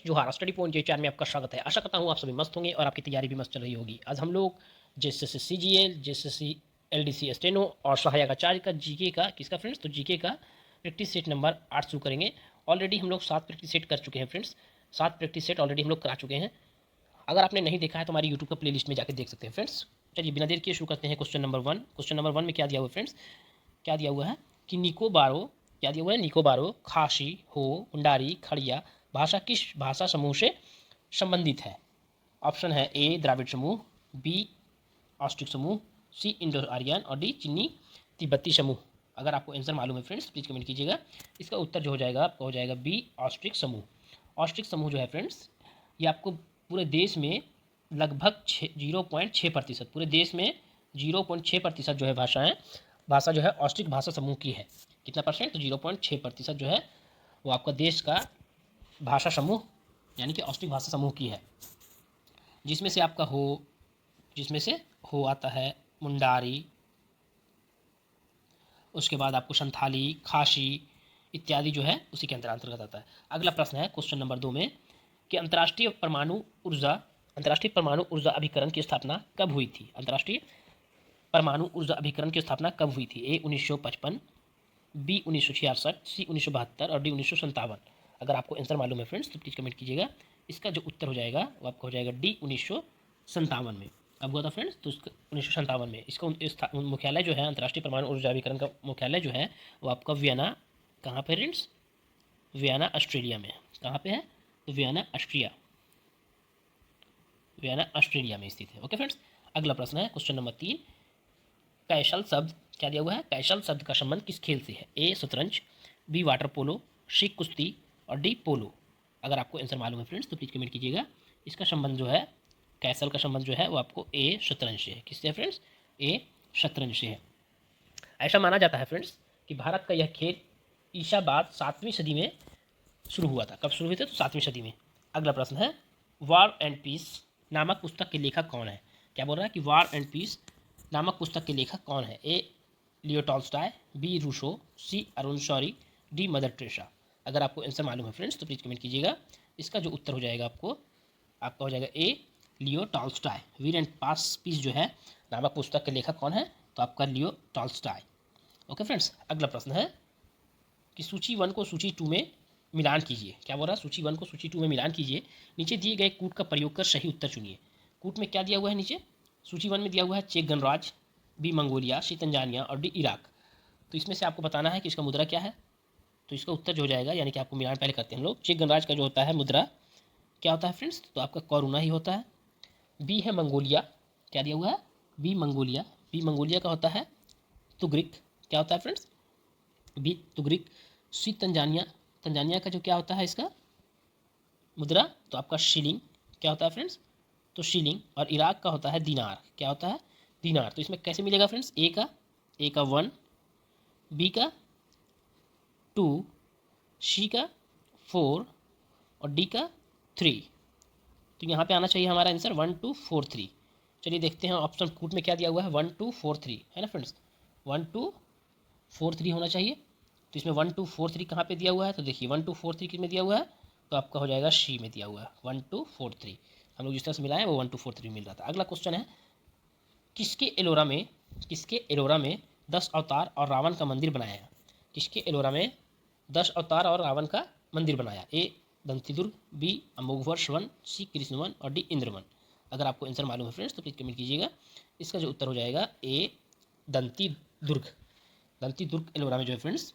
जोहार study point जे चार में आपका स्वागत है। आशा करता हूँ आप सभी मस्त होंगे और आपकी तैयारी भी मस्त चल रही होगी। आज हम लोग JSSC CGL, JSSC LDC steno और सहायक आचार्य का जीके का किसका फ्रेंड्स, तो जीके का प्रैक्टिस सेट नंबर 8 शुरू करेंगे। ऑलरेडी हम लोग 7 प्रैक्टिस सेट कर चुके हैं फ्रेंड्स, 7 प्रैक्टिस सेट ऑलरेडी हम लोग करा चुके हैं। अगर आपने नहीं देखा है तो हमारी यूट्यूब का प्ले लिस्ट में जाकर देख सकते हैं फ्रेंड्स। चलिए बिना देर किए शुरू करते हैं। क्वेश्चन नंबर 1, क्वेश्चन नंबर 1 में क्या दिया हुआ है फ्रेंड्स, क्या दिया हुआ है कि निकोबारो, क्या दिया हुआ है, निकोबारो, खासी, हो, मुंडारी, खड़िया भाषा किस भाषा समूह से संबंधित है। ऑप्शन है ए द्राविड़ समूह, बी ऑस्ट्रिक समूह, सी इंडो आर्यन और डी चीनी तिब्बती समूह। अगर आपको आंसर मालूम है फ्रेंड्स प्लीज़ कमेंट कीजिएगा। इसका उत्तर जो हो जाएगा आपका हो जाएगा बी ऑस्ट्रिक समूह। ऑस्ट्रिक समूह जो है फ्रेंड्स, ये आपको पूरे देश में लगभग 0.6%, पूरे देश में 0.6% जो है भाषा जो है ऑस्ट्रिक भाषा समूह की है। कितना परसेंट, तो 0.6% जो है वो आपका देश का भाषा समूह यानी कि ऑस्ट्रिक भाषा समूह की है। जिसमें से आपका हो आता है मुंडारी, उसके बाद आपको संथाली, खासी इत्यादि जो है उसी के अंतर्गत आता है। अगला प्रश्न है क्वेश्चन नंबर 2 में कि अंतर्राष्ट्रीय परमाणु ऊर्जा अभिकरण की स्थापना कब हुई थी। अंतर्राष्ट्रीय परमाणु ऊर्जा अभिकरण की स्थापना कब हुई थी। ए 1955, बी 1966, सी 1972 और डी 1957। अगर आपको आंसर मालूम है फ्रेंड्स तो प्लीज़ कमेंट कीजिएगा। इसका जो उत्तर हो जाएगा वो आपका हो जाएगा डी 1957 में। कब हुआ था फ्रेंड्स, तो 1957 में। इसका मुख्यालय जो है अंतर्राष्ट्रीय परमाणु ऊर्जा अभिकरण का मुख्यालय जो है वो आपका वियना, कहाँ पे फ्रेंड्स, वियना ऑस्ट्रेलिया में। कहाँ पे है, तो वियना ऑस्ट्रेलिया में स्थित है। ओके फ्रेंड्स, अगला प्रश्न है क्वेश्चन नंबर 3, कैशल शब्द, क्या दिया हुआ है, कैशल शब्द का संबंध किस खेल से है। ए शतरंज, बी वाटर पोलो, सी कुश्ती और डी पोलो। अगर आपको आंसर मालूम है फ्रेंड्स तो प्लीज़ कमेंट कीजिएगा। इसका संबंध जो है, कैसल का संबंध जो है वो आपको ए शतरंज से है। किससे है फ्रेंड्स, ए शतरंज से है। ऐसा माना जाता है फ्रेंड्स कि भारत का यह खेल ईसा बाद 7वीं सदी में शुरू हुआ था। कब शुरू हुए थे, तो 7वीं सदी में। अगला प्रश्न है वॉर एंड पीस नामक पुस्तक के लेखक कौन है। क्या बोल रहा है कि वॉर एंड पीस नामक पुस्तक के लेखक कौन है। A Leo Tolstoy, B Rousseau, C Arun Shourie, D Mother Teresa. अगर आपको आंसर मालूम है फ्रेंड्स तो प्लीज़ कमेंट कीजिएगा। इसका जो उत्तर हो जाएगा आपका हो जाएगा A Leo Tolstoy. War and peace जो है नामक पुस्तक के लेखक कौन है, तो आपका लियो टॉल्स्टॉय। ओके फ्रेंड्स, अगला प्रश्न है कि सूची 1 को सूची 2 में मिलान कीजिए। क्या बोल रहा है, सूची 1 को सूची 2 में मिलान कीजिए। नीचे दिए गए कूट का प्रयोग कर सही उत्तर चुनिए। कूट में क्या दिया हुआ है, नीचे सूची 1 में दिया हुआ है चेक गणराज्य, बी मंगोलिया, सी तंजानिया और डी इराक। तो इसमें से आपको बताना है कि इसका मुद्रा क्या है। तो इसका उत्तर जो हो जाएगा, यानी कि आपको मिलान पहले करते हैं हम लोग। चेक गणराज्य का जो होता है मुद्रा क्या होता है फ्रेंड्स, तो आपका करोना ही होता है। बी है मंगोलिया, क्या दिया हुआ है, बी मंगोलिया का होता है तुगरिक। क्या होता है फ्रेंड्स, बी तुगरिक। सी तंजानिया का जो क्या होता है इसका मुद्रा, तो आपका शिलिंग। क्या होता है फ्रेंड्स, तो शिलिंग। और इराक का होता है दिनार। क्या होता है, दिनार। तो इसमें कैसे मिलेगा फ्रेंड्स, ए का 1, बी का 2, सी का 4 और डी का 3। तो यहाँ पे आना चाहिए हमारा आंसर 1 2 4 3। चलिए देखते हैं ऑप्शन कूट में क्या दिया हुआ है, 1 2 4 3 है ना फ्रेंड्स, 1 2 4 3 होना चाहिए। तो इसमें 1 2 4 3 कहाँ पे दिया हुआ है, तो देखिए 1 2 4 3 किस में दिया हुआ है, तो आपका हो जाएगा सी में दिया हुआ है 1 2 4 3। हम लोग जिस तरह से मिलाए वो 1 2 4 3 मिल रहा था। अगला क्वेश्चन है किसके एलोरा में 10 अवतार और रावण का मंदिर बनाया। किसके एलोरा में 10 अवतार और रावण का मंदिर बनाया। ए दंतीदुर्ग, बी अमोघवर्ष वन, सी कृष्णवन और डी इंद्रवन। अगर आपको आंसर मालूम है फ्रेंड्स तो प्लीज़ कमेंट कीजिएगा। इसका जो उत्तर हो जाएगा ए दंतीदुर्ग एलोरा में जो है फ्रेंड्स,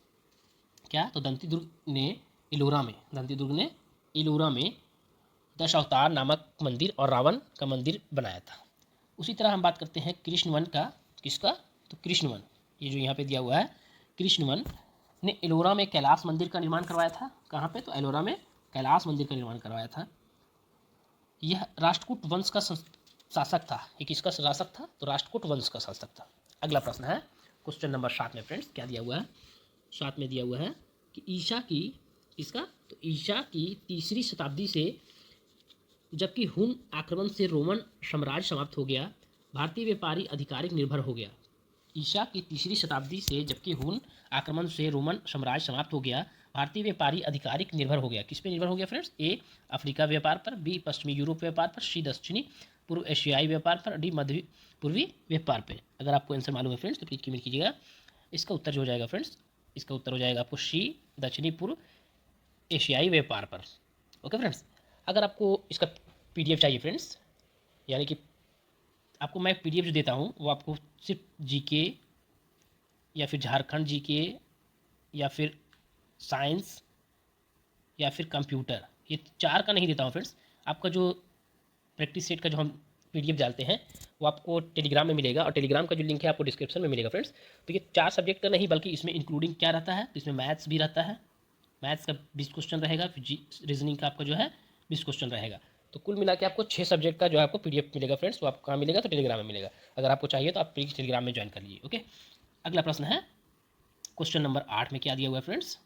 क्या, तो दंतीदुर्ग ने एलोरा में 10 अवतार नामक मंदिर और रावण का मंदिर बनाया था। उसी तरह हम बात करते हैं कृष्णवन का। किसका, तो कृष्णवन, ये जो यहाँ पे दिया हुआ है, कृष्णवन ने एलोरा में कैलाश मंदिर का निर्माण करवाया था। कहाँ पे, तो एलोरा में कैलाश मंदिर का निर्माण करवाया था। यह राष्ट्रकूट वंश का शासक था। ये किसका शासक था, तो राष्ट्रकूट वंश का शासक था। अगला प्रश्न है क्वेश्चन नंबर 7 में फ्रेंड्स, क्या दिया हुआ है, 7 में दिया हुआ है कि ईसा की 3री शताब्दी से जबकि हुन आक्रमण से रोमन साम्राज्य समाप्त हो गया, भारतीय व्यापारी आधिकारिक निर्भर हो गया। ईसा की 3री शताब्दी से जबकि हुन आक्रमण से रोमन साम्राज्य समाप्त हो गया, भारतीय व्यापारी आधिकारिक निर्भर हो गया, किस पे निर्भर हो गया फ्रेंड्स? ए अफ्रीका व्यापार पर, बी पश्चिमी यूरोप व्यापार पर, सी दक्षिणी पूर्व एशियाई व्यापार पर, डी मध्य पूर्वी व्यापार पे। अगर आपको आंसर मालूम है फ्रेंड्स तो प्लीज़ कमेंट कीजिएगा। इसका उत्तर जो हो जाएगा फ्रेंड्स, इसका उत्तर हो जाएगा आपको सी दक्षिणी पूर्व एशियाई व्यापार पर। ओके फ्रेंड्स, अगर आपको इसका पीडीएफ चाहिए फ्रेंड्स, यानी कि आपको मैं पीडीएफ जो देता हूँ वो आपको सिर्फ जीके या फिर झारखंड जीके या फिर साइंस या फिर कंप्यूटर, ये 4 का नहीं देता हूँ फ्रेंड्स। आपका जो प्रैक्टिस सेट का जो हम पीडीएफ डालते हैं वो आपको टेलीग्राम में मिलेगा, और टेलीग्राम का जो लिंक है आपको डिस्क्रिप्शन में मिलेगा फ्रेंड्स। तो ये 4 सब्जेक्ट का नहीं बल्कि इसमें इंक्लूडिंग क्या रहता है, तो इसमें मैथ्स भी रहता है, मैथ्स का 20 क्वेश्चन रहेगा, फिर रीजनिंग का आपका जो है 20 क्वेश्चन रहेगा। तो कुल मिला के आपको 6 सब्जेक्ट का जो है आपको पीडीएफ मिलेगा फ्रेंड्स। वो आपको कहाँ मिलेगा? तो टेलीग्राम में मिलेगा। अगर आपको चाहिए तो आप प्लीज़ टेलीग्राम में ज्वाइन कर लीजिए। ओके, अगला प्रश्न है क्वेश्चन नंबर 8 में क्या दिया हुआ है फ्रेंड्स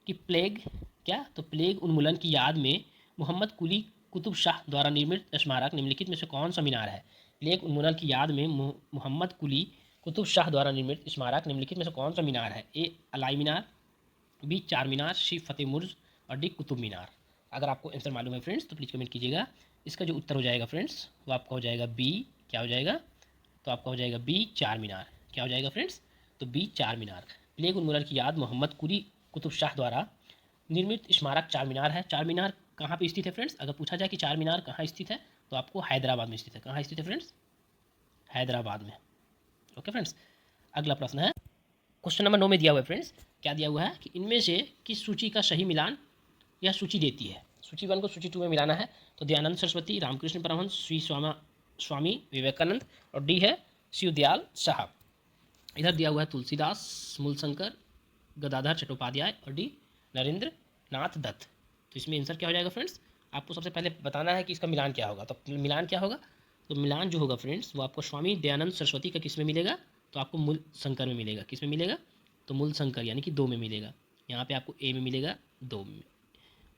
कि प्लेग क्या, तो प्लेग उन्मूलन की याद में मोहम्मद कुली कुतुब शाह द्वारा निर्मित स्मारक निम्नलिखित में से कौन सा मीनार है? प्लेग उन्मूलन की याद में मोहम्मद कुली कुतुब शाह द्वारा निर्मित स्मारक निम्नलिखित में से कौन सा मीनार है? ए अलाई मीनार, बी चार मीनार, सी फतेह मुर्ज और डी कुतुब मीनार। अगर आपको आंसर मालूम है फ्रेंड्स तो प्लीज़ कमेंट कीजिएगा। इसका जो उत्तर हो जाएगा फ्रेंड्स वो आपका हो जाएगा बी, क्या हो जाएगा? तो आपका हो जाएगा बी चार मीनार। क्या हो जाएगा फ्रेंड्स? तो बी चार मीनार। प्लेग उन्मूलन की याद मोहम्मद कुली कुतुब शाह द्वारा निर्मित स्मारक चार मीनार है। चार मीनार कहाँ पे स्थित है फ्रेंड्स? अगर पूछा जाए कि चार मीनार कहाँ स्थित है तो आपको हैदराबाद में स्थित है। कहाँ स्थित है फ्रेंड्स? हैदराबाद में। ओके फ्रेंड्स, अगला प्रश्न है क्वेश्चन नंबर 9 में दिया हुआ है फ्रेंड्स, क्या दिया हुआ है कि इनमें से किस सूची का सही मिलान यह सूची देती है? सूची 1 को सूची 2 में मिलाना है। तो दयानंद सरस्वती, रामकृष्ण परमहंस, श्री स्वामी विवेकानंद और डी है शिवदयाल साहब। इधर दिया हुआ है तुलसीदास, मूलशंकर, गदाधर चट्टोपाध्याय और डी नरेंद्र नाथ दत्त। तो इसमें आंसर क्या हो जाएगा फ्रेंड्स? आपको सबसे पहले बताना है कि इसका मिलान क्या होगा। तो मिलान क्या होगा? तो मिलान जो होगा फ्रेंड्स वो आपको स्वामी दयानंद सरस्वती का किस में मिलेगा? तो आपको मूल शंकर में मिलेगा। किस में मिलेगा? तो मूल शंकर यानी कि 2 में मिलेगा। यहाँ पे आपको ए में मिलेगा, 2 में।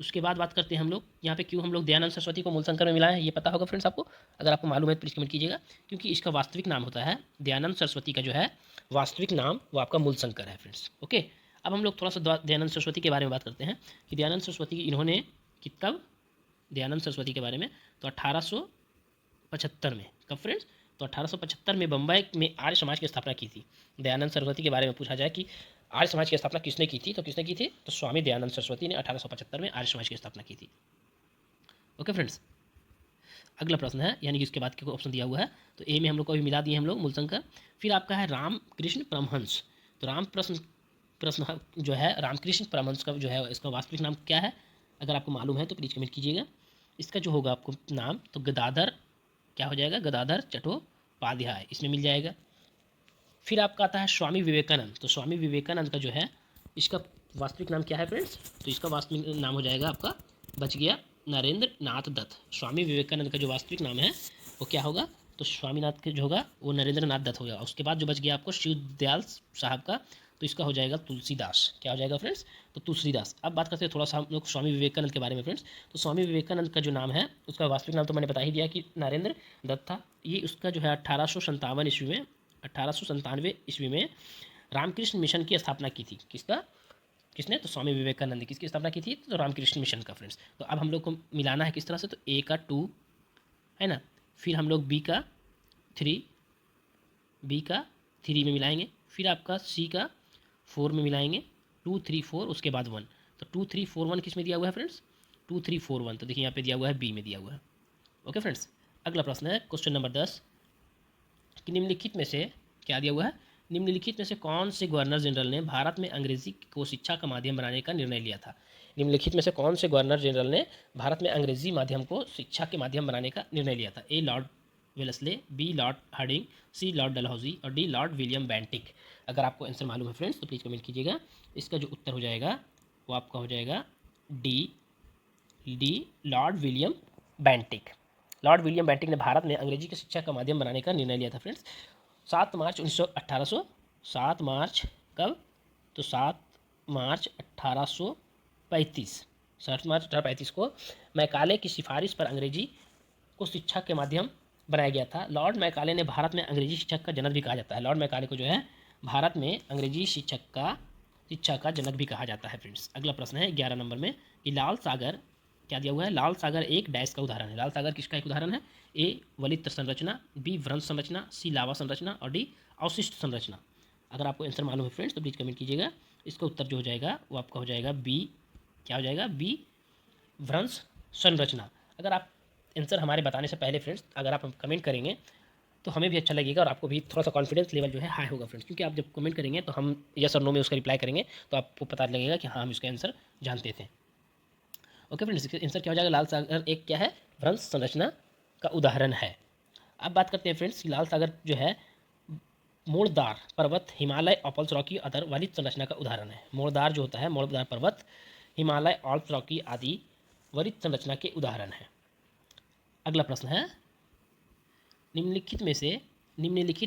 उसके बाद बात करते हैं हम लोग यहाँ पे क्यों हम लोग दयानंद सरस्वती को मूल शंकर में मिलाए हैं, ये पता होगा फ्रेंड्स आपको। अगर आपको मालूम है तो प्लीज़ कमेंट कीजिएगा। क्योंकि इसका वास्तविक नाम होता है दयानंद सरस्वती का जो है वास्तविक नाम वो आपका मूल शंकर है फ्रेंड्स। ओके, अब हम लोग थोड़ा सा दयानंद सरस्वती के बारे में बात करते हैं कि दयानंद सरस्वती इन्होंने कब, दयानंद सरस्वती के बारे में तो 1875 में। कब फ्रेंड्स? तो 1875 में बम्बई में आर्य समाज की स्थापना की थी। दयानंद सरस्वती के बारे में पूछा जाए कि आर्य समाज की स्थापना किसने की थी, तो किसने की थी? तो स्वामी दयानंद सरस्वती ने 1875 में आर्य समाज की स्थापना की थी। ओके फ्रेंड्स, अगला प्रश्न है यानी कि इसके बाद के ऑप्शन दिया हुआ है। तो ए में हम लोग को अभी मिला दिए हम लोग मूलशंकर। फिर आपका है रामकृष्ण परमहंस। तो प्रश्न जो है रामकृष्ण परमहंस का जो है इसका वास्तविक नाम क्या है? अगर आपको मालूम है तो प्लीज़ कमेंट कीजिएगा। इसका जो होगा आपको नाम तो गदाधर, क्या हो जाएगा? गदाधर चट्टोपाध्याय, इसमें मिल जाएगा। फिर आपका आता है स्वामी विवेकानंद। तो स्वामी विवेकानंद का जो है इसका वास्तविक नाम क्या है फ्रेंड्स? तो इसका वास्तविक नाम हो जाएगा आपका, बच गया, नरेंद्र नाथ दत्त। स्वामी विवेकानंद का जो वास्तविक नाम है वो क्या होगा? तो स्वामीनाथ का जो होगा वो नरेंद्र नाथ दत्त होगा। उसके बाद जो बच गया आपको शिवदयाल साहब का, तो इसका हो जाएगा तुलसीदास। क्या हो जाएगा फ्रेंड्स? तो तुलसीदास। अब बात करते हैं थोड़ा सा हम लोग स्वामी विवेकानंद के बारे में फ्रेंड्स। तो स्वामी विवेकानंद का जो नाम है उसका वास्तविक नाम तो मैंने बता ही दिया कि नरेंद्र दत्त था। ये उसका जो है 1897 ईस्वी में, 1897 ईस्वी में रामकृष्ण मिशन की स्थापना की थी। किसका? किसने? तो स्वामी विवेकानंद ने किसकी स्थापना की थी? तो रामकृष्ण मिशन का फ्रेंड्स। तो अब हम लोग को मिलाना है किस तरह से? तो ए का 2 है ना, फिर हम लोग बी का 3, बी का 3 में मिलाएंगे, फिर आपका सी का 4 में मिलाएंगे, 2 3 4 उसके बाद 1। तो 2 3 4 1 किस में दिया हुआ है फ्रेंड्स? 2 3 4 1। तो देखिए यहाँ पे दिया हुआ है बी में दिया हुआ है। ओके फ्रेंड्स, अगला प्रश्न है क्वेश्चन नंबर 10 कि निम्नलिखित में से क्या दिया हुआ है? निम्नलिखित में से कौन से गवर्नर जनरल ने भारत में अंग्रेजी को शिक्षा का माध्यम बनाने का निर्णय लिया था? निम्नलिखित में से कौन से गवर्नर जनरल ने भारत में अंग्रेजी माध्यम को शिक्षा के माध्यम बनाने का निर्णय लिया था? A Lord Wellesley, B Lord Hardinge, C Lord Dalhousie और डी लॉर्ड विलियम बेंटिक। अगर आपको आंसर मालूम है फ्रेंड्स तो प्लीज़ कमेंट कीजिएगा। इसका जो उत्तर हो जाएगा वो आपका हो जाएगा D Lord William Bentinck. Lord William Bentinck ने भारत में अंग्रेजी की शिक्षा का माध्यम बनाने का निर्णय लिया था फ्रेंड्स 7 मार्च 1800। 7 मार्च कब? तो 7 मार्च 1835। 7 मार्च 1835 को मैकाले की सिफारिश पर अंग्रेजी को शिक्षा के माध्यम बनाया गया था। लॉर्ड मैकाले ने भारत में अंग्रेजी शिक्षक का जनक भी कहा जाता है। लॉर्ड मैकाले को जो है भारत में अंग्रेजी शिक्षक का शिक्षा का जनक भी कहा जाता है फ्रेंड्स। अगला प्रश्न है 11 नंबर में कि लाल सागर क्या दिया हुआ है, लाल सागर एक डैश का उदाहरण है। लाल सागर किसका एक उदाहरण है? ए वलित्र संरचना, बी व्रंश संरचना, सी लावा संरचना और डी अवशिष्ट संरचना। अगर आपको आंसर मालूम है फ्रेंड्स तो प्लीज़ कमेंट कीजिएगा। इसका उत्तर जो हो जाएगा वो आपका हो जाएगा बी, क्या हो जाएगा? बी व्रंश संरचना। अगर आप आंसर हमारे बताने से पहले फ्रेंड्स अगर आप कमेंट करेंगे तो हमें भी अच्छा लगेगा और आपको भी थोड़ा सा कॉन्फिडेंस लेवल जो है हाई होगा फ्रेंड्स, क्योंकि आप जब कमेंट करेंगे तो हम यस और नो में उसका रिप्लाई करेंगे तो आपको पता लगेगा कि हाँ हम इसका आंसर जानते थे। ओके फ्रेंड्स, इसका आंसर क्या हो जाएगा? लाल सागर एक क्या है? भ्रंश संरचना का उदाहरण है। अब बात करते हैं फ्रेंड्स, लाल सागर जो है मोड़दार पर्वत, हिमालय, ऑल्प्स रॉकी अदर वलित संरचना का उदाहरण है। मोड़दार जो होता है, मोड़दार पर्वत, हिमालय, ऑल्प्स रॉकी आदि वलित संरचना के उदाहरण है। अगला प्रश्न है निम्नलिखित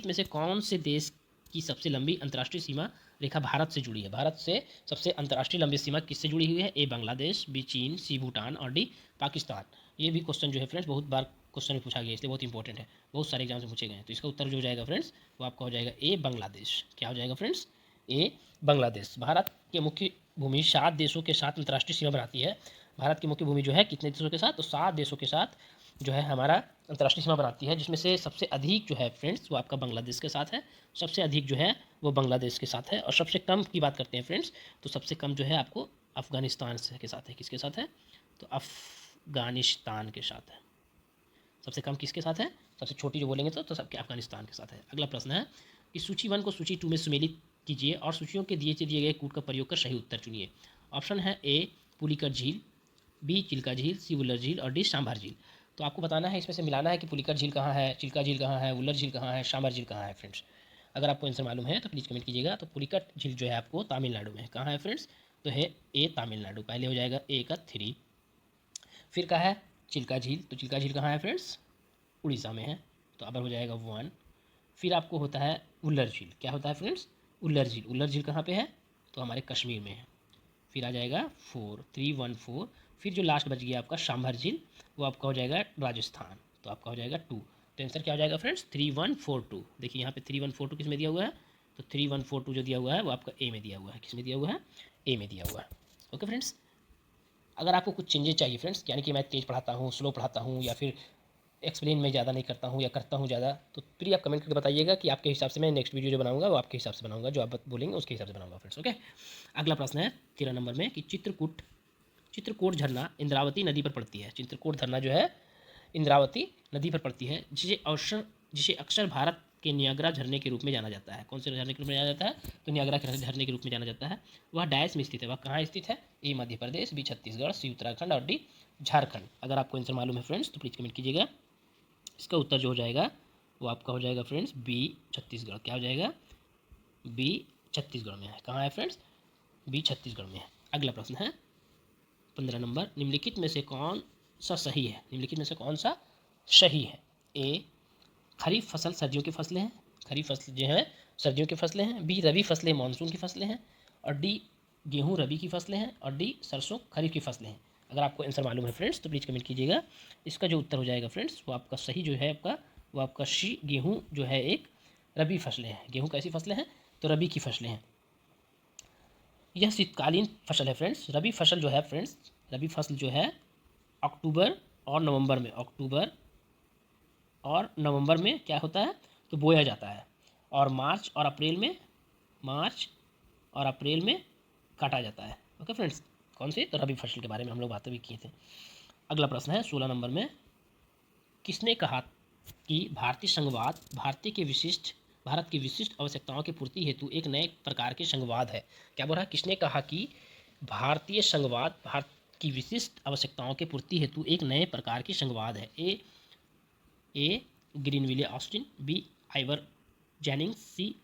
में से कौन से देश की सबसे लंबी अंतर्राष्ट्रीय सीमा रेखा भारत से जुड़ी है? भारत से सबसे अंतर्राष्ट्रीय लंबी सीमा किससे जुड़ी हुई है? ए बांग्लादेश, बी चीन, सी भूटान और डी पाकिस्तान। ये भी क्वेश्चन जो है फ्रेंड्स बहुत बार क्वेश्चन में पूछा गया, इसलिए बहुत इंपॉर्टेंट है, बहुत सारे एग्जाम से पूछे गए हैं। तो इसका उत्तर जो हो जाएगा फ्रेंड्स वो आपका हो जाएगा ए बांग्लादेश। क्या हो जाएगा फ्रेंड्स? ए बांग्लादेश। भारत के मुख्य भूमि 7 देशों के साथ अंतर्राष्ट्रीय सीमा बनाती है। भारत की मुख्य भूमि जो है कितने देशों के साथ? तो 7 देशों के साथ जो है हमारा अंतर्राष्ट्रीय सीमा बनाती है, जिसमें से सबसे अधिक जो है फ्रेंड्स वो आपका बांग्लादेश के साथ है। सबसे अधिक जो है वो बांग्लादेश के साथ है। और सबसे कम की बात करते हैं फ्रेंड्स तो सबसे कम जो है आपको अफगानिस्तान के साथ है। किसके साथ है? तो अफगानिस्तान के साथ है। सबसे कम किसके साथ है? सबसे छोटी जो बोलेंगे तो सबके अफगानिस्तान के साथ है। अगला प्रश्न है कि सूची 1 को सूची 2 में सुमेलित कीजिए और सूचियों के दिए गए कूट का प्रयोग कर सही उत्तर चुनिए। ऑप्शन है ए पुलिकर झील, बी चिल्का झील, सी वुलर झील और डी सांभर झील। तो आपको बताना है, इसमें से मिलाना है कि पुलिकर झील कहाँ है, चिल्का झील कहाँ है, वुलर झील कहाँ है, सांभर झील कहाँ है फ्रेंड्स। अगर आपको आंसर मालूम है तो प्लीज़ कमेंट कीजिएगा। तो पुलिकर झील जो है आपको तमिलनाडु में है। कहाँ है फ्रेंड्स? तो है ए तमिलनाडु। पहले हो जाएगा ए का 3। फिर कहाँ है? चिल्का झील। तो चिल्का झील कहाँ है फ्रेंड्स? उड़ीसा में है। तो अब हो जाएगा 1। फिर आपको होता है उल्लर झील। क्या होता है फ्रेंड्स? उल्लर झील। उल्लर झील कहाँ पे है? तो हमारे कश्मीर में है। फिर आ जाएगा 4, 3, 1, 4। फिर जो लास्ट बच गया आपका सांभर झील वो आपका हो जाएगा राजस्थान। तो आपका हो जाएगा 2। तो आंसर क्या हो जाएगा फ्रेंड्स? 3, 1, 4, 2। देखिए यहाँ पे 3, 1, 4, 2 किस में दिया हुआ है? तो 3, 1, 4, 2 जो दिया हुआ है वो आपका ए में दिया हुआ है। किस में दिया हुआ है? ए में दिया हुआ है। ओके फ्रेंड्स, अगर आपको कुछ चेंजेस चाहिए फ्रेंड्स, यानी कि मैं तेज़ पढ़ाता हूँ, स्लो पढ़ाता हूँ, या फिर एक्सप्लेन में ज़्यादा नहीं करता हूँ या करता हूँ ज़्यादा, तो प्लीज़ आप कमेंट करके बताइएगा कि आपके हिसाब से मैं नेक्स्ट वीडियो जो बनाऊंगा वो आपके हिसाब से बनाऊंगा, जो आप बोलेंगे उसके हिसाब से बनाऊंगा फ्रेंड्स। ओके, अगला प्रश्न है 13 नंबर में कि चित्रकूट झरना इंद्रावती नदी पर पड़ती है। चित्रकूट झरना जो है इंद्रावती नदी पर पड़ती है, जिसे अक्सर भारत के नियाग्रा झरने के रूप में जाना जाता है। कौन से झरने के रूप में जाना जाता है? तो नियाग्रा के झरने के रूप में जाना जाता है। वह डैश में स्थित है। वह कहाँ स्थित है? ए मध्य प्रदेश, बी छत्तीसगढ़, सी उत्तराखंड और डी झारखंड। अगर आपको आंसर मालूम है फ्रेंड्स तो प्लीज़ कमेंट कीजिएगा। इसका उत्तर जो हो जाएगा वो आपका हो जाएगा फ्रेंड्स बी छत्तीसगढ़। क्या हो जाएगा? बी छत्तीसगढ़ में है। कहाँ है फ्रेंड्स? बी छत्तीसगढ़ में है। अगला प्रश्न है 15 नंबर, निम्नलिखित में से कौन सा सही है? निम्नलिखित में से कौन सा सही है? ए खरीफ फसल सर्दियों की फसलें हैं। खरीफ फसल जो है सर्दियों की फसलें हैं। बी रबी फसलें मानसून की फसलें हैं। और डी गेहूँ रबी की फसलें हैं। और डी सरसों खरीफ की फसलें हैं। अगर आपको आंसर मालूम है फ्रेंड्स तो प्लीज़ कमेंट कीजिएगा। इसका जो उत्तर हो जाएगा फ्रेंड्स वो आपका सही जो है आपका वो आपका सी गेहूँ जो है एक रबी फसलें हैं। गेहूँ कैसी फसलें हैं? तो रबी की फसलें हैं। यह शीतकालीन फसल है फ्रेंड्स। रबी फसल जो है फ्रेंड्स, रबी फसल जो है अक्टूबर और नवंबर में क्या होता है? तो बोया जाता है। और मार्च और अप्रैल में काटा जाता है। ओके फ्रेंड्स, कौन सी? तो रबी फसल के बारे में हम लोग बातें भी किए थे। अगला प्रश्न है 16 नंबर में, किसने कहा कि भारत की विशिष्ट आवश्यकताओं की पूर्ति हेतु एक नए प्रकार के संघवाद है? क्या बोल रहा है? किसने कहा कि भारतीय संघवाद भारत की विशिष्ट आवश्यकताओं की पूर्ति हेतु एक नए प्रकार की संघवाद है? A Granville Austin, B Ivor Jennings, C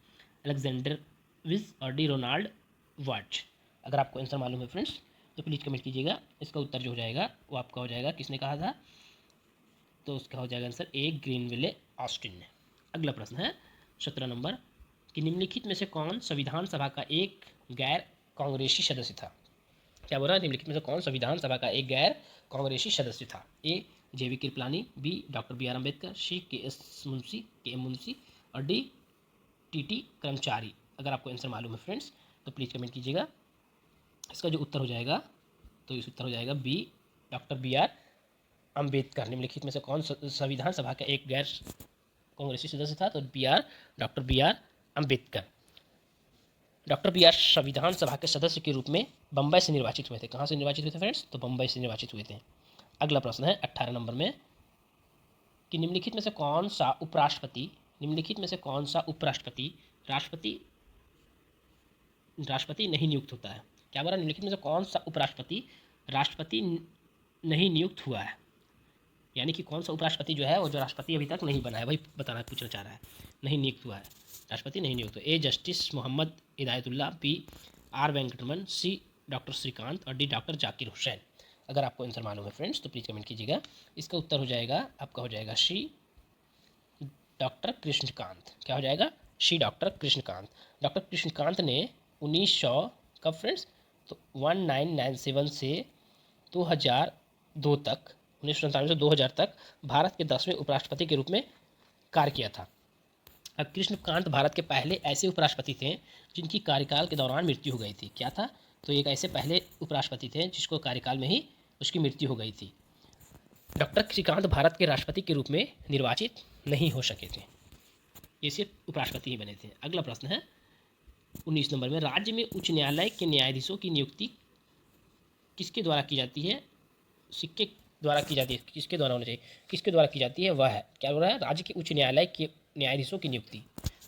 Alexander Wheare और डी रोनाल्ड वार्च। अगर आपको आंसर मालूम है फ्रेंड्स तो प्लीज़ कमेंट कीजिएगा। इसका उत्तर जो हो जाएगा वो आपका हो जाएगा किसने कहा था? तो उसका हो जाएगा आंसर ए ग्रीनविले ऑस्टिन ने। अगला प्रश्न है 17 नंबर कि निम्नलिखित में से कौन संविधान सभा का एक गैर कांग्रेसी सदस्य था? क्या बोल रहा है? निम्नलिखित में से कौन संविधान सभा का एक गैर कांग्रेसी सदस्य था? A JB Kripalani, B doctor B R Ambedkar, C K M Munshi और डी टी कर्मचारी। अगर आपको आंसर मालूम है फ्रेंड्स तो प्लीज़ कमेंट कीजिएगा। इसका जो उत्तर हो जाएगा, तो इस उत्तर हो जाएगा B, doctor B R Ambedkar. निम्नलिखित में से कौन संविधान सभा का एक गैर कांग्रेसी सदस्य था? तो doctor B R Ambedkar. Doctor B R संविधान सभा के सदस्य के रूप में बम्बई से निर्वाचित हुए थे। कहाँ से निर्वाचित हुए थे फ्रेंड्स? तो बम्बई से निर्वाचित हुए थे। अगला प्रश्न है 18 नंबर में कि निम्नलिखित में से कौन सा उपराष्ट्रपति राष्ट्रपति नहीं नियुक्त होता है? क्या बोला? निम्नलिखित में से कौन सा उपराष्ट्रपति राष्ट्रपति नहीं नियुक्त हुआ है? यानी कि कौन सा उपराष्ट्रपति जो है वो जो राष्ट्रपति अभी तक नहीं बना है, वही पूछना चाह रहा है। नहीं नियुक्त हुआ है, राष्ट्रपति नहीं नियुक्त हुआ। A Justice Mohammad Hidayatullah, B R Venkataraman, C doctor Shrikant और डी डॉक्टर जाकिर हुसैन। अगर आपको आंसर मालूम है फ्रेंड्स तो प्लीज़ कमेंट कीजिएगा। इसका उत्तर हो जाएगा आपका हो जाएगा सी डॉक्टर कृष्णकांत। क्या हो जाएगा? सी डॉक्टर कृष्णकांत। डॉक्टर कृष्णकांत ने 1900 कब फ्रेंड्स? तो 1997 से 2002 तक, 1997 से 2000 तक भारत के 10वें उपराष्ट्रपति के रूप में कार्य किया था। अब कृष्णकांत भारत के पहले ऐसे उपराष्ट्रपति थे जिनकी कार्यकाल के दौरान मृत्यु हो गई थी। क्या था? तो एक ऐसे पहले उपराष्ट्रपति थे जिसको कार्यकाल में ही उसकी मृत्यु हो गई थी। डॉक्टर श्रीकांत भारत के राष्ट्रपति के रूप में निर्वाचित नहीं हो सके थे, ये सिर्फ उपराष्ट्रपति ही बने थे। अगला प्रश्न है 19 नंबर में, राज्य में उच्च न्यायालय के न्यायाधीशों की नियुक्ति किसके द्वारा की जाती है? सिक्के द्वारा की जाती है। किसके द्वारा होना चाहिए? किसके द्वारा की जाती है? वह है, क्या बोल रहा है? राज्य के उच्च न्यायालय के न्यायाधीशों की नियुक्ति,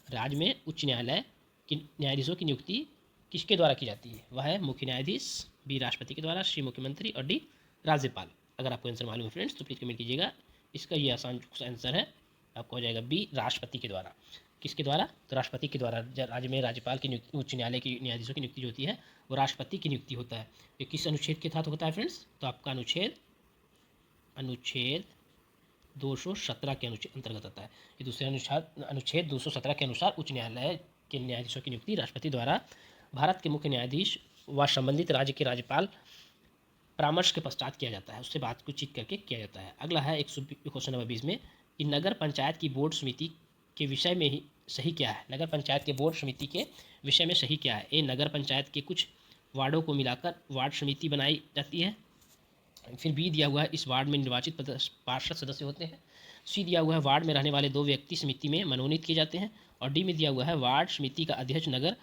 राज्य में उच्च न्यायालय के न्यायाधीशों की नियुक्ति किसके द्वारा की जाती है? वह है मुख्य न्यायाधीश, बी राष्ट्रपति के द्वारा, सी मुख्यमंत्री और डी राज्यपाल। अगर आपको आंसर मालूम है फ्रेंड्स तो प्लीज़ कमेंट कीजिएगा। इसका ये आसान आंसर है, आपको हो जाएगा बी राष्ट्रपति के द्वारा। किसके द्वारा? तो राष्ट्रपति के द्वारा। राज्य में राज्यपाल की नियुक्ति, उच्च न्यायालय की न्यायाधीशों की नियुक्ति जो होती है वो राष्ट्रपति की नियुक्ति होता है। ये किस अनुच्छेद के तहत होता है फ्रेंड्स? तो आपका अनुच्छेद 217 के अंतर्गत आता है। ये दूसरे अनुच्छेद 217 के अनुसार उच्च न्यायालय के न्यायाधीशों की नियुक्ति राष्ट्रपति द्वारा भारत के मुख्य न्यायाधीश व संबंधित राज्य के राज्यपाल परामर्श के पश्चात किया जाता है, उससे बात को चित करके किया जाता है। अगला है क्वेश्चन नंबर 20 में कि नगर पंचायत की बोर्ड समिति के विषय में ही सही क्या है? नगर पंचायत के बोर्ड समिति के विषय में सही क्या है? ए नगर पंचायत के कुछ वार्डों को मिलाकर वार्ड समिति बनाई जाती है। फिर बी दिया हुआ है इस वार्ड में निर्वाचित पार्षद सदस्य होते हैं। सी दिया हुआ है वार्ड में रहने वाले 2 व्यक्ति समिति में मनोनीत किए जाते हैं। और डी में दिया हुआ है वार्ड समिति का अध्यक्ष नगर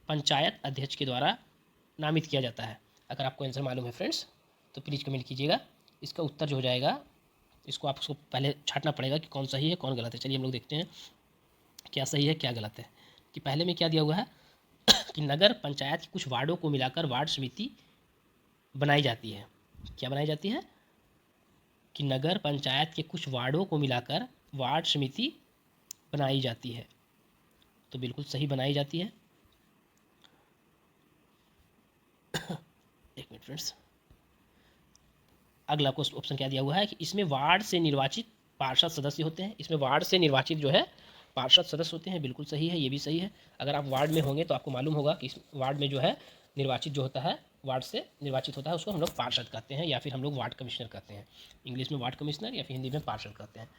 पंचायत अध्यक्ष के द्वारा नामित किया जाता है। अगर आपको आंसर मालूम है फ्रेंड्स तो प्लीज़ कमेंट कीजिएगा। इसका उत्तर जो हो जाएगा, इसको आपको पहले छांटना पड़ेगा कि कौन सही है कौन गलत है। चलिए हम लोग देखते हैं क्या सही है क्या गलत है। कि पहले में क्या दिया हुआ है कि नगर पंचायत की कुछ वार्डों को मिलाकर वार्ड समिति बनाई जाती है। क्या बनाई जाती है? कि नगर पंचायत के कुछ वार्डों को मिलाकर वार्ड समिति बनाई जाती है। तो बिल्कुल सही बनाई जाती है। एक मिनट फ्रेंड्स, अगला आपको ऑप्शन क्या दिया हुआ है कि इसमें वार्ड से निर्वाचित पार्षद सदस्य होते हैं। इसमें वार्ड से निर्वाचित जो है पार्षद सदस्य होते हैं। बिल्कुल सही है, ये भी सही है। अगर आप वार्ड में होंगे तो आपको मालूम होगा कि इस वार्ड में जो है निर्वाचित जो होता है, वार्ड से निर्वाचित होता है, उसको हम लोग पार्षद कहते हैं या फिर हम लोग वार्ड कमिश्नर कहते हैं। इंग्लिश में वार्ड कमिश्नर या फिर हिंदी में पार्षद कहते हैं।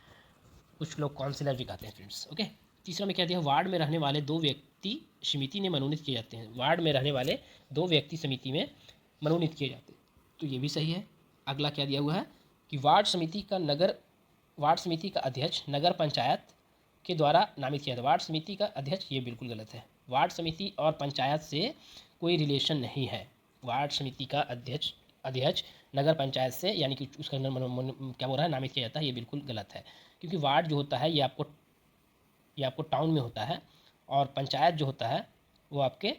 कुछ लोग काउंसिलर भी कहते हैं फ्रेंड्स। ओके, तीसरा में क्या दिया? वार्ड में रहने वाले 2 व्यक्ति समिति में मनोनीत किए जाते हैं। वार्ड में रहने वाले 2 व्यक्ति समिति में मनोनीत किए जाते हैं, तो ये भी सही है। अगला क्या दिया हुआ है कि वार्ड समिति का अध्यक्ष नगर पंचायत के द्वारा नामित किया था। वार्ड समिति का अध्यक्ष, ये बिल्कुल गलत है। वार्ड समिति और पंचायत से कोई रिलेशन नहीं है। वार्ड समिति का अध्यक्ष नगर पंचायत से, यानी कि उसका क्या बोल रहा है, नामित किया जाता है, ये बिल्कुल गलत है। क्योंकि वार्ड जो होता है ये आपको टाउन में होता है और पंचायत जो होता है वो आपके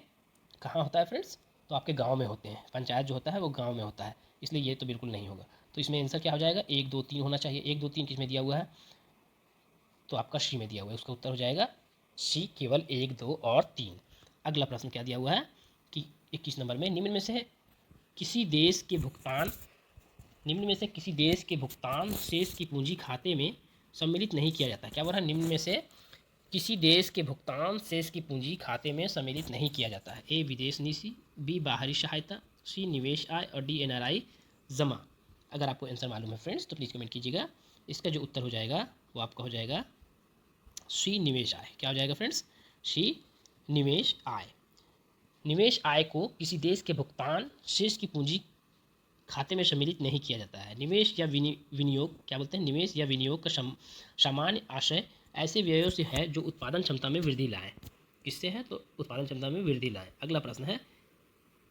कहाँ होता है फ्रेंड्स? तो आपके गांव में होते हैं। पंचायत जो होता है वो गांव में होता है, इसलिए ये तो बिल्कुल नहीं होगा। तो इसमें आंसर क्या हो जाएगा? 1 2 3 होना चाहिए। 1 2 3 किस में दिया हुआ है? तो आपका सी में दिया हुआ है। उसका उत्तर हो जाएगा सी, केवल 1 2 और 3। अगला प्रश्न क्या दिया हुआ है कि 21 नंबर में निम्न में से किसी देश के भुगतान शेष की पूंजी खाते में सम्मिलित नहीं किया जाता है। क्या बोल रहा है? निम्न में से किसी देश के भुगतान शेष की पूंजी खाते में सम्मिलित नहीं किया जाता है। ए विदेश नीति, बी बाहरी सहायता, सी निवेश आय और डी एनआरआई जमा। अगर आपको आंसर मालूम है फ्रेंड्स तो प्लीज़ कमेंट कीजिएगा। इसका जो उत्तर हो जाएगा वो आपका हो जाएगा सी निवेश आय। क्या हो जाएगा फ्रेंड्स? सी निवेश आय। निवेश आय को किसी देश के भुगतान शेष की पूंजी खाते में सम्मिलित नहीं किया जाता है। निवेश या विनियोग क्या बोलते हैं, निवेश या विनियोग का सामान्य आशय ऐसे व्ययों से है जो उत्पादन क्षमता में वृद्धि लाए। किससे है, तो उत्पादन क्षमता में वृद्धि लाए। अगला प्रश्न है,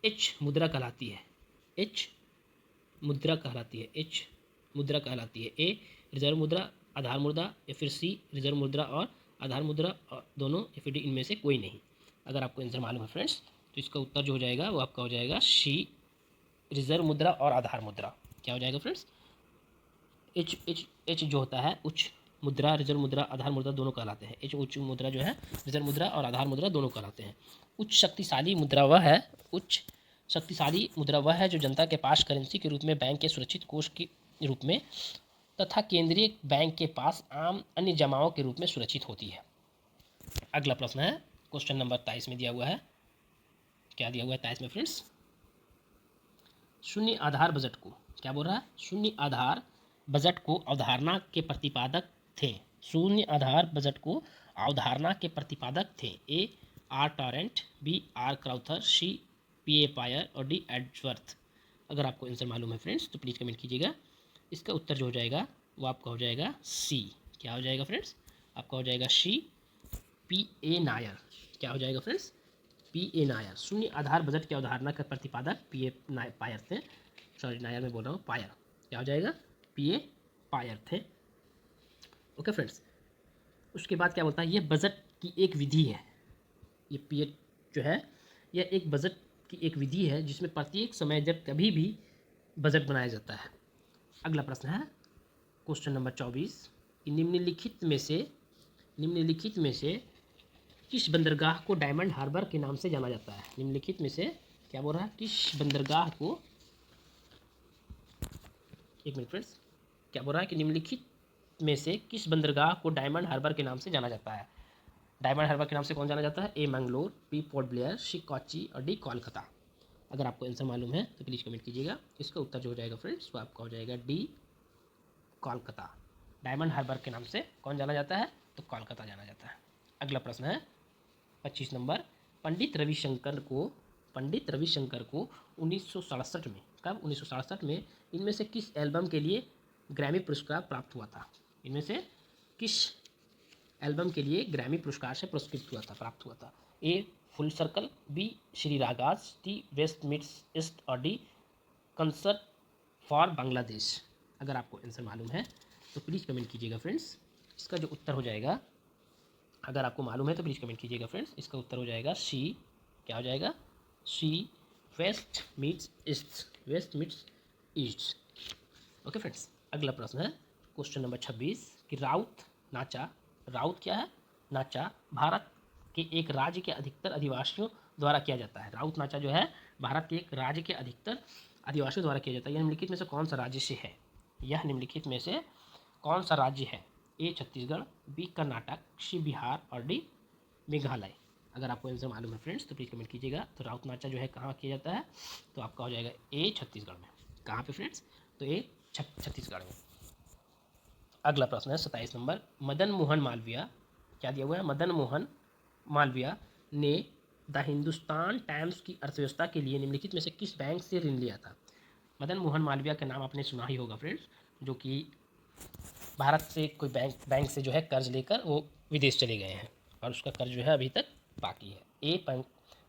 एच मुद्रा कहलाती है, एच मुद्रा कहलाती है, एच मुद्रा कहलाती है। ए रिजर्व मुद्रा, आधार मुद्रा, या फिर सी रिजर्व मुद्रा और आधार मुद्रा दोनों, या फिर डी इनमें से कोई नहीं। अगर आपको आंसर मालूम है फ्रेंड्स, तो इसका उत्तर जो हो जाएगा वो आपका हो जाएगा सी रिजर्व मुद्रा और आधार मुद्रा। क्या हो जाएगा फ्रेंड्स, एच एच एच जो होता है उच्च मुद्रा, रिजर्व मुद्रा, आधार मुद्रा दोनों कहलाते हैं। एच उच्च मुद्रा जो है, रिजर्व मुद्रा और आधार मुद्रा दोनों कहलाते हैं। उच्च शक्तिशाली मुद्रा वह है, उच्च शक्तिशाली मुद्रा वह है जो जनता के पास करेंसी के रूप में, बैंक के सुरक्षित कोष के रूप में तथा केंद्रीय बैंक के पास आम अन्य जमाओं के रूप में सुरक्षित होती है। अगला प्रश्न है क्वेश्चन नंबर 23 में दिया हुआ है। क्या दिया हुआ है 23 में फ्रेंड्स, शून्य आधार बजट को, क्या बोल रहा है, शून्य आधार बजट को अवधारणा के प्रतिपादक थे। शून्य आधार बजट को अवधारणा के प्रतिपादक थे। A R Torrent, B R Crowther, C P A Pyre और डी एडवर्थ। अगर आपको आंसर मालूम है फ्रेंड्स तो प्लीज़ कमेंट कीजिएगा। इसका उत्तर जो हो जाएगा वो आपका हो जाएगा सी। क्या हो जाएगा फ्रेंड्स, आपका हो जाएगा सी पी ए नायर। क्या हो जाएगा फ्रेंड्स, पी ए नायर। शून्य आधार बजट की अवधारणा का प्रतिपादक पी ए पायर थे। सॉरी नायर में बोल रहा हूँ, पायर। क्या हो जाएगा, पी ए पायर थे। ओके फ्रेंड्स, उसके बाद क्या बोलता है, ये बजट की एक विधि है। ये पी ए जो है यह एक बजट की एक विधि है जिसमें प्रत्येक समय जब कभी भी बजट बनाया जाता है। अगला प्रश्न है क्वेश्चन नंबर 24 कि निम्नलिखित में से किस बंदरगाह को डायमंड हार्बर के नाम से जाना जाता है। निम्नलिखित में से क्या बोल रहा है, किस बंदरगाह को, एक मिनट फ्रेंड्स, क्या बोल रहा है कि निम्नलिखित में से किस बंदरगाह को डायमंड हार्बर के नाम से जाना जाता है। डायमंड हार्बर के नाम से कौन जाना जाता है, ए मैंगलोर, बी पोर्ट ब्लेयर, सी कोच्चि और डी कोलकाता। अगर आपको आंसर मालूम है तो प्लीज़ कमेंट कीजिएगा। इसका उत्तर जो हो जाएगा फ्रेंड्स वो आपका हो जाएगा डी कोलकाता। डायमंड हार्बर के नाम से कौन जाना जाता है, तो कोलकाता जाना जाता है। अगला प्रश्न है 25 नंबर, पंडित रविशंकर को 1967 में, कब, 1967 में इनमें से किस एल्बम के लिए ग्रैमी पुरस्कार प्राप्त हुआ था। इनमें से किस एल्बम के लिए ग्रैमी पुरस्कार से पुरस्कृत हुआ था, प्राप्त हुआ था। A Full Circle, B Shri ragas, C West Meets East और डी कंसर्ट फॉर बांग्लादेश। अगर आपको आंसर मालूम है तो प्लीज़ कमेंट कीजिएगा फ्रेंड्स। इसका जो उत्तर हो जाएगा, अगर आपको मालूम है तो प्लीज़ कमेंट कीजिएगा फ्रेंड्स। इसका उत्तर हो जाएगा सी। क्या हो जाएगा, C West Meets East, West Meets East. Okay friends, अगला प्रश्न है क्वेश्चन नंबर 26 कि राउत क्या है, नाचा भारत के एक राज्य के अधिकतर अधिवासियों द्वारा किया जाता है। राउत नाचा जो है भारत के एक राज्य के अधिकतर अधिवासियों द्वारा किया जाता है। यह निम्नलिखित में से कौन सा राज्य से है, यह निम्नलिखित में से कौन सा राज्य है। ए छत्तीसगढ़, बी कर्नाटक, सी बिहार और डी मेघालय। अगर आपको आंसर मालूम है फ्रेंड्स तो प्लीज़ कमेंट कीजिएगा। तो राउत नाचा जो है कहाँ किया जाता है, तो आपका हो जाएगा ए छत्तीसगढ़ में। कहाँ पे फ्रेंड्स, तो ए छत्तीसगढ़ में। अगला प्रश्न है 27 नंबर, मदन मोहन मालवीय, क्या दिया हुआ है, मदन मोहन मालवीय ने द हिंदुस्तान टाइम्स की अर्थव्यवस्था के लिए निम्नलिखित में से किस बैंक से ऋण लिया था। मदन मोहन मालवीय का नाम आपने सुना ही होगा फ्रेंड्स, जो कि भारत से कोई बैंक से जो है कर्ज लेकर वो विदेश चले गए हैं और उसका कर्ज जो है अभी तक बाकी है। A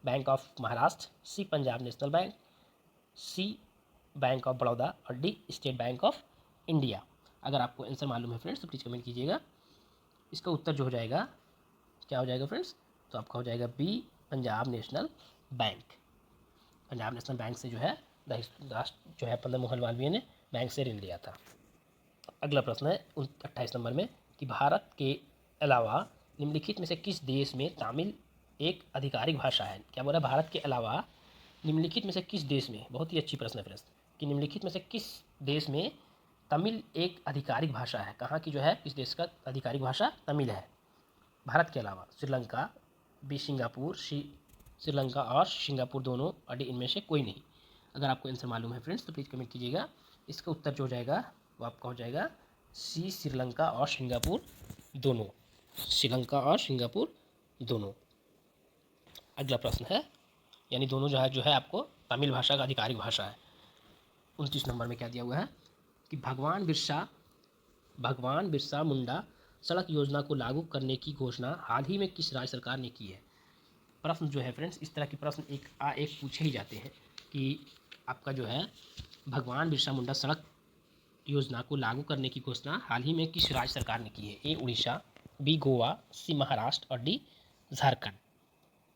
Bank of Maharashtra, C Punjab National Bank, C Bank of Baroda और D State Bank of India. अगर आपको आंसर मालूम है फ्रेंड्स तो प्लीज़ कमेंट कीजिएगा। इसका उत्तर जो हो जाएगा, क्या हो जाएगा फ्रेंड्स, तो आपका हो जाएगा B Punjab National Bank. Punjab National Bank से जो है जो है मदन मोहन मालवीय ने बैंक से ऋण लिया था। अगला प्रश्न है 28 नंबर में कि भारत के अलावा निम्नलिखित में से किस देश में तमिल एक आधिकारिक भाषा है। क्या बोला, भारत के अलावा निम्नलिखित में से किस देश में, बहुत ही अच्छी प्रश्न है फ्रेंड्स, कि निम्नलिखित में से किस देश में तमिल एक आधिकारिक भाषा है। कहाँ की जो है, किस देश का आधिकारिक भाषा तमिल है भारत के अलावा। श्रीलंका, बी सिंगापुर, श्रीलंका और सिंगापुर दोनों और डी इनमें से कोई नहीं। अगर आपको आंसर मालूम है फ्रेंड्स तो प्लीज़ कमेंट कीजिएगा। इसका उत्तर जो हो जाएगा वो आपका हो जाएगा सी श्रीलंका और सिंगापुर दोनों, श्रीलंका और सिंगापुर दोनों। अगला प्रश्न है यानी दोनों जो है आपको तमिल भाषा का आधिकारिक भाषा है। 29 नंबर में क्या दिया हुआ है कि भगवान बिरसा मुंडा सड़क योजना को लागू करने की घोषणा हाल ही में किस राज्य सरकार ने की है। प्रश्न जो है फ्रेंड्स, इस तरह के प्रश्न एक पूछे ही जाते हैं कि आपका जो है भगवान बिरसा मुंडा सड़क योजना को लागू करने की घोषणा हाल ही में किस राज्य सरकार ने की है। ए उड़ीसा, बी गोवा, सी महाराष्ट्र और डी झारखंड।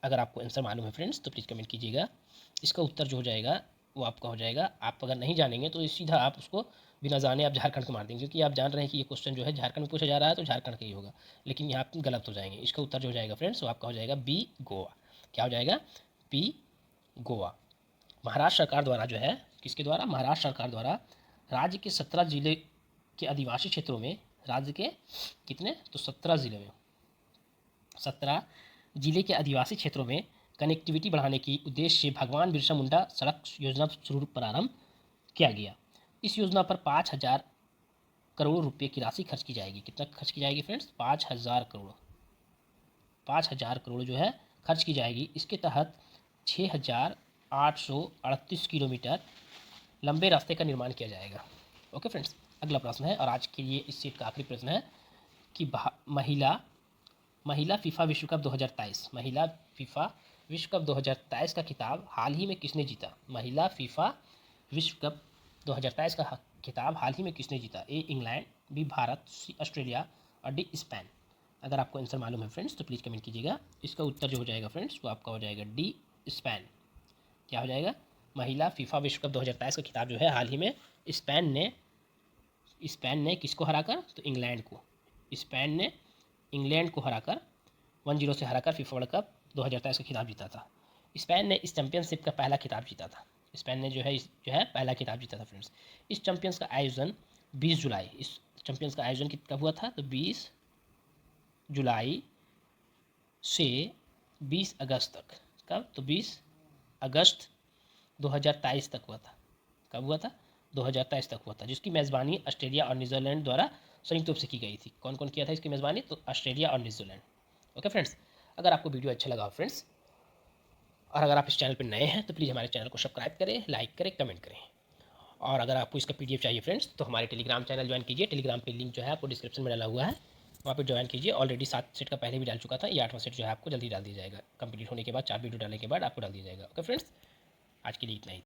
अगर आपको आंसर मालूम है फ्रेंड्स तो प्लीज़ कमेंट कीजिएगा। इसका उत्तर जो हो जाएगा वो आपका हो जाएगा, आप अगर नहीं जानेंगे तो सीधा आप उसको बिना जाने आप झारखंड को मार देंगे, क्योंकि आप जान रहे हैं कि ये क्वेश्चन जो है झारखंड में पूछा जा रहा है तो झारखंड का ही होगा, लेकिन यहाँ आप गलत हो जाएंगे। इसका उत्तर जो हो जाएगा फ्रेंड्स वो आपका हो जाएगा बी गोवा। क्या हो जाएगा? बी गोवा। महाराष्ट्र सरकार द्वारा जो है, किसके द्वारा? महाराष्ट्र सरकार द्वारा राज्य के 17 जिले के आदिवासी क्षेत्रों में, राज्य के कितने? तो 17 जिले में, 17 जिले के आदिवासी क्षेत्रों में कनेक्टिविटी बढ़ाने की उद्देश्य से भगवान बिरसा मुंडा सड़क योजना शुरू प्रारंभ किया गया। इस योजना पर 5,000 करोड़ रुपए की राशि खर्च की जाएगी। कितना खर्च की जाएगी फ्रेंड्स? 5,000 करोड़। 5,000 करोड़ जो है खर्च की जाएगी। इसके तहत 6,838 किलोमीटर लंबे रास्ते का निर्माण किया जाएगा। ओके फ्रेंड्स, अगला प्रश्न है और आज के लिए इस सेट का आखिरी प्रश्न है कि महिला फीफा विश्व कप 2023, महिला फीफा विश्व कप 2023 का खिताब हाल ही में किसने जीता? महिला फीफा विश्व कप 2023 का खिताब हाल ही में किसने जीता? A England, B Bharat, C Australia और डी स्पेन। अगर आपको आंसर मालूम है फ्रेंड्स तो प्लीज़ कमेंट कीजिएगा। इसका उत्तर जो हो जाएगा फ्रेंड्स वो आपका हो जाएगा डी स्पेन। क्या हो जाएगा? महिला फीफा विश्व कप 2023 का खिताब जो है हाल ही में स्पेन ने किसको हराकर? तो इंग्लैंड को। स्पेन ने इंग्लैंड को हराकर 1-0 से हराकर फीफा वर्ल्ड कप 2023 का खिताब जीता था। स्पेन ने इस चैंपियनशिप का पहला खिताब जीता था। स्पेन ने जो है पहला खिताब जीता था फ्रेंड्स। इस चैंपियंस का आयोजन 20 जुलाई, इस चैंपियंस का आयोजन कब हुआ था? तो 20 जुलाई से 20 अगस्त तक। कब? तो 20 अगस्त 2023 तक हुआ था। कब हुआ था? 2023 तक हुआ था, जिसकी मेज़बानी ऑस्ट्रेलिया और न्यूजीलैंड द्वारा संयुक्त रूप से की गई थी। कौन कौन किया था इसकी मेज़बानी? तो ऑस्ट्रेलिया और न्यूजीलैंड। ओके फ्रेंड्स, अगर आपको वीडियो अच्छा लगा फ्रेंड्स और अगर आप इस चैनल पर नए हैं तो प्लीज़ हमारे चैनल को सब्सक्राइब करें, लाइक करें, कमेंट करें। और अगर आपको इसका पीडीएफ चाहिए फ्रेंड्स तो हमारे टेलीग्राम चैनल ज्वाइन कीजिए। टेलीग्राम पे लिंक जो है आपको डिस्क्रिप्शन में डाला हुआ है, वहाँ पे ज्वाइन कीजिए। ऑलरेडी 7 सेट का पहले भी डाल चुका था, ये 8वां सेट जो है आपको जल्दी डाल दिया जाएगा। कंप्लीट होने के बाद 4 वीडियो डालने के बाद आपको डाल दिया जाएगा। ओके फ्रेंड्स, आज के लिए इतना ही।